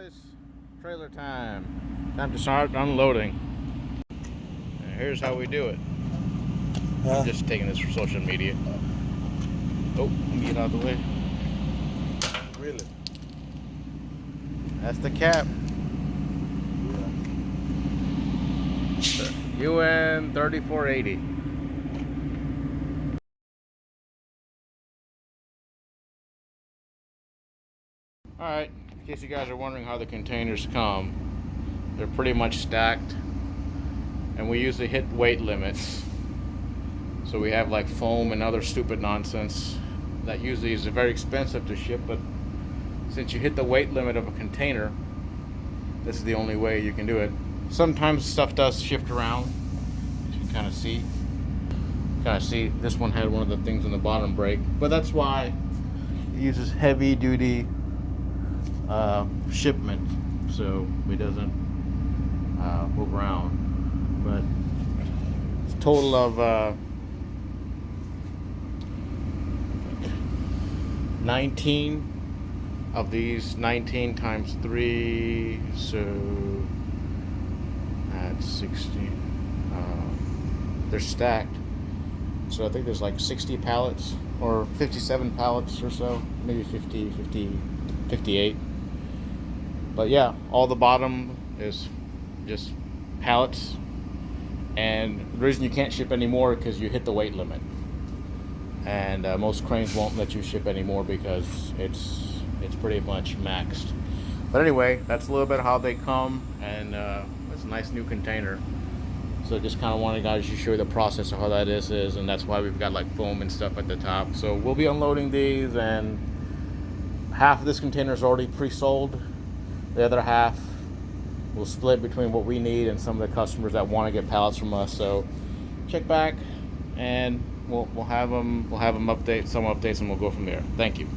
guys, trailer time. Time to start unloading. And here's how we do it. I'm just taking this for social media. Oh, let me get out of the way. Really? That's the cap. UN 3480. Alright, in case you guys are wondering how the containers come, they're pretty much stacked, and we usually hit weight limits. So we have like foam and other stupid nonsense that usually is very expensive to ship, but since you hit the weight limit of a container, this is the only way you can do it. Sometimes stuff does shift around, as you can kind of see. This one had one of the things on the bottom break, but that's why it uses heavy duty shipment, so it doesn't move around. But it's a total of 19 of these. 19 times 3, so that's 16. They're stacked, so I think there's like 60 pallets or 57 pallets or so, maybe 50, 58. But yeah, all the bottom is just pallets, and the reason you can't ship anymore because you hit the weight limit, and most cranes won't let you ship anymore because it's pretty much maxed. But anyway, that's a little bit how they come, and it's a nice new container. So just kind of wanted guys to show you the process of how that is, and that's why we've got like foam and stuff at the top. So we'll be unloading these, and half of this container is already pre-sold. The other half will split between what we need and some of the customers that want to get pallets from us. So check back, and we'll have them update some updates, and we'll go from there. Thank you.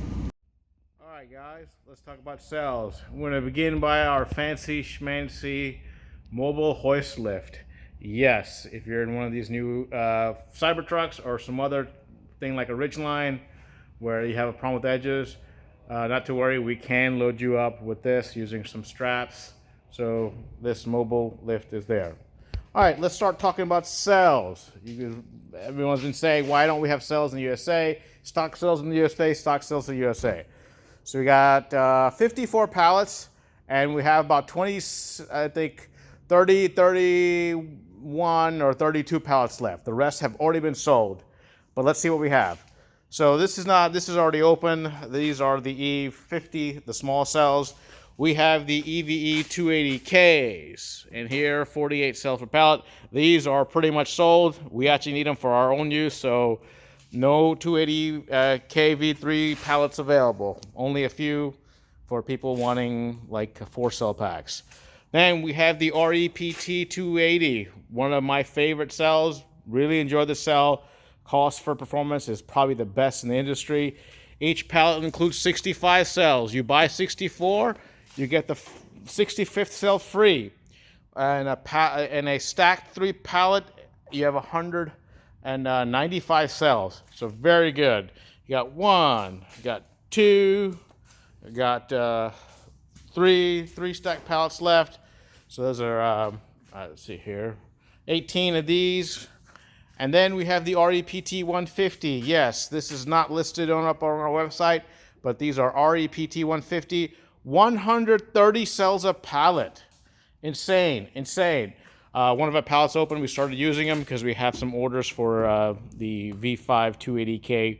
All right, guys, let's talk about cells. We're going to begin by our fancy schmancy mobile hoist lift. Yes, if you're in one of these new Cybertrucks or some other thing like a Ridgeline where you have a problem with edges, not to worry, we can load you up with this using some straps. So this mobile lift is there. All right, let's start talking about cells. Everyone's been saying, why don't we have cells in the USA? Stock cells in the USA, stock cells in the USA. So we got 54 pallets, and we have about 20, I think 30, 31 or 32 pallets left. The rest have already been sold. But let's see what we have. So this is already open. These are the E50, the small cells. We have the EVE 280Ks, and here 48 cells per pallet. These are pretty much sold. We actually need them for our own use, so no 280K V3 pallets available. Only a few for people wanting like 4 cell packs. Then we have the REPT 280, one of my favorite cells. Really enjoy the cell. Cost for performance is probably the best in the industry. Each pallet includes 65 cells. You buy 64, you get the 65th cell free. And a stacked 3 pallet, you have 195 cells. So very good. You got 1, you got 2, you got 3 stacked pallets left. So those are, let's see here, 18 of these. And then we have the REPT 150. Yes, this is not listed up on our website, but these are REPT 150. 130 cells a pallet. Insane. One of our pallets open. We started using them because we have some orders for the V5 280K.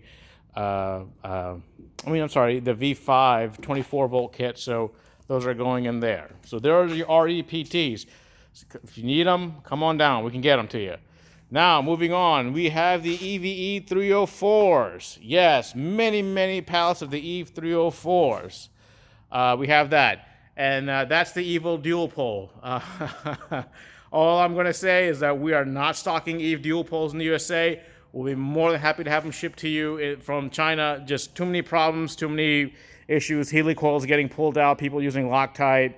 The V5 24 volt kit. So those are going in there. So there are your REPTs. If you need them, come on down. We can get them to you. Now, moving on, we have the EVE 304s. Yes, many pallets of the EVE 304s. We have that. And that's the evil dual pole. All I'm going to say is that we are not stocking EVE dual poles in the USA. We'll be more than happy to have them shipped to you from China. Just too many problems, too many issues. Helicoils getting pulled out, people using Loctite.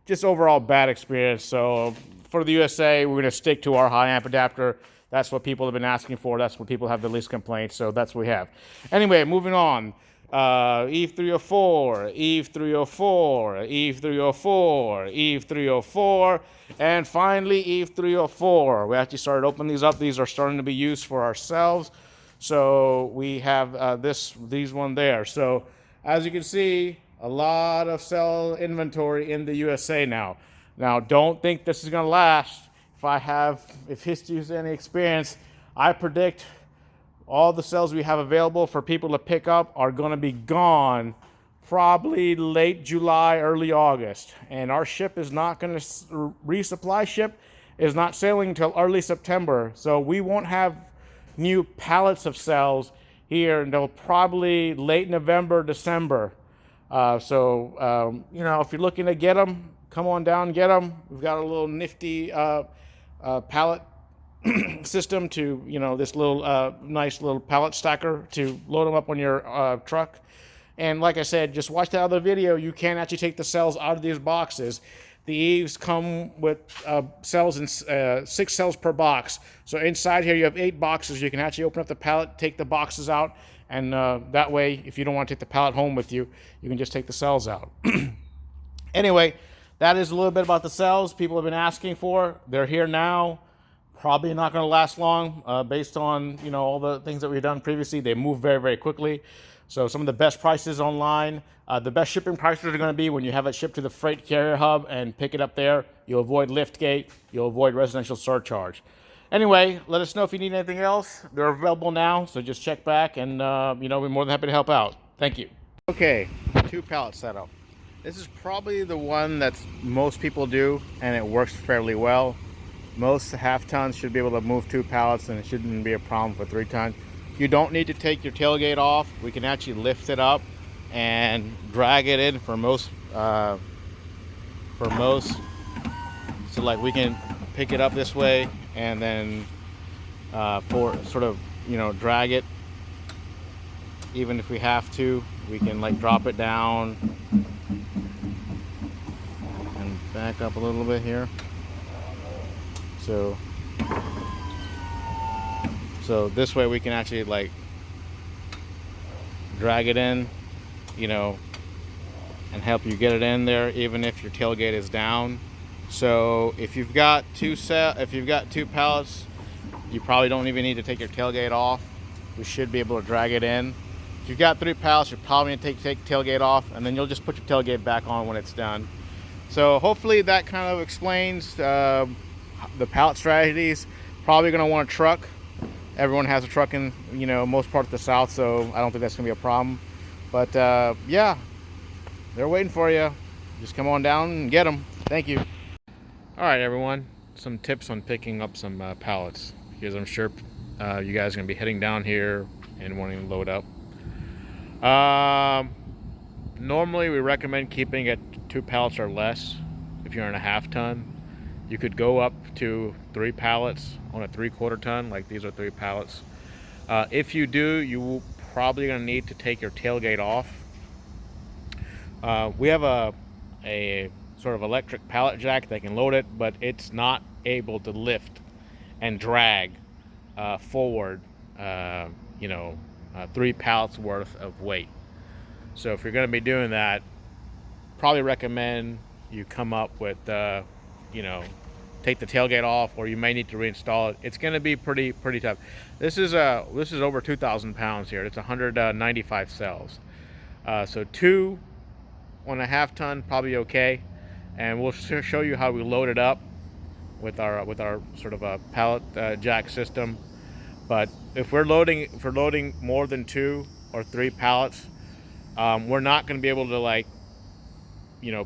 Just overall bad experience. So for the USA, we're going to stick to our high amp adapter. That's what people have been asking for. That's what people have the least complaints. So that's what we have. Anyway, moving on. Eve 304, Eve 304, Eve 304, Eve 304, and finally Eve 304. We actually started opening these up. These are starting to be used for ourselves. So we have these one there. So as you can see, a lot of cell inventory in the USA now. Now, don't think this is going to last. If history is any experience, I predict all the cells we have available for people to pick up are going to be gone probably late July, early August. And our ship is not going to, resupply ship is not sailing until early September. So we won't have new pallets of cells here until probably late November, December. If you're looking to get them, come on down and get them. We've got a little nifty pallet system to, this little nice little pallet stacker to load them up on your truck. And like I said, just watch that other video. You can actually take the cells out of these boxes. The Eves come with cells in 6 cells per box. So inside here you have 8 boxes. You can actually open up the pallet, take the boxes out, and that way, if you don't want to take the pallet home with you, you can just take the cells out. Anyway, that is a little bit about the cells people have been asking for. They're here now. Probably not going to last long based on all the things that we've done previously. They move very, very quickly. So some of the best prices online, the best shipping prices are going to be when you have it shipped to the freight carrier hub and pick it up there. You'll avoid lift gate. You'll avoid residential surcharge. Anyway, let us know if you need anything else. They're available now, so just check back and we're more than happy to help out. Thank you. Okay, 2 pallet setup. This is probably the one that most people do, and it works fairly well. Most half tons should be able to move 2 pallets, and it shouldn't be a problem for 3 tons. You don't need to take your tailgate off. We can actually lift it up and drag it in for most. So like we can pick it up this way and then drag it. Even if we have to, we can like drop it down and back up a little bit here. So this way we can actually like drag it in, and help you get it in there even if your tailgate is down. So if you've got 2 pallets, you probably don't even need to take your tailgate off. We should be able to drag it in. If you've got 3 pallets, you're probably going to take tailgate off, and then you'll just put your tailgate back on when it's done. So hopefully that kind of explains the pallet strategies. Probably going to want a truck. Everyone has a truck in most parts of the South, so I don't think that's going to be a problem. But yeah, they're waiting for you. Just come on down and get them. Thank you. All right, everyone. Some tips on picking up some pallets, because I'm sure you guys are going to be heading down here and wanting to load up. Normally, we recommend keeping it 2 pallets or less. If you're in a half ton, you could go up to 3 pallets on a 3/4 ton, like these are 3 pallets. If you do, you probably going to need to take your tailgate off. We have a sort of electric pallet jack that can load it, but it's not able to lift and drag forward 3 pallets worth of weight. So if you're going to be doing that, probably recommend you come up with take the tailgate off, or you may need to reinstall it. It's going to be pretty tough. This is over 2,000 pounds here. It's 195 cells. So 2 on a half ton probably okay, and we'll show you how we load it up with our sort of a pallet jack system. But if we're loading more than 2 or 3 pallets, we're not going to be able to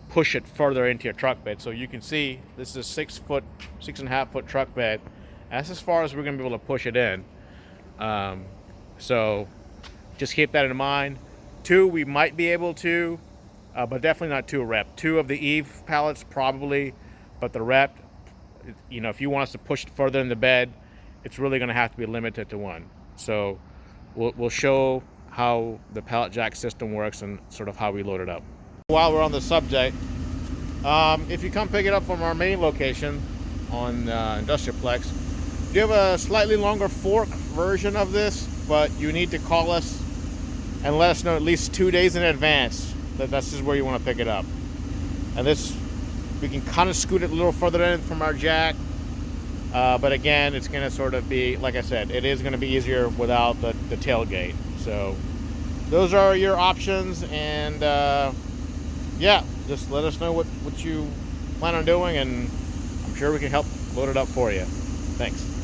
push it further into your truck bed. So you can see this is a 6.5 foot truck bed. That's as far as we're going to be able to push it in. So just keep that in mind. 2 we might be able to, but definitely not 2 REPT. 2 of the Eve pallets probably, but the REPT, if you want us to push it further in the bed, it's really going to have to be limited to 1. So we'll show how the pallet jack system works and sort of how we load it up. While we're on the subject, if you come pick it up from our main location on Industrialplex, you have a slightly longer fork version of this, but you need to call us and let us know at least 2 days in advance that this is where you want to pick it up. And this, we can kind of scoot it a little further in from our jack, but again, it's going to sort of be, like I said, it is going to be easier without the tailgate. So those are your options, and yeah, just let us know what you plan on doing, and I'm sure we can help load it up for you. Thanks.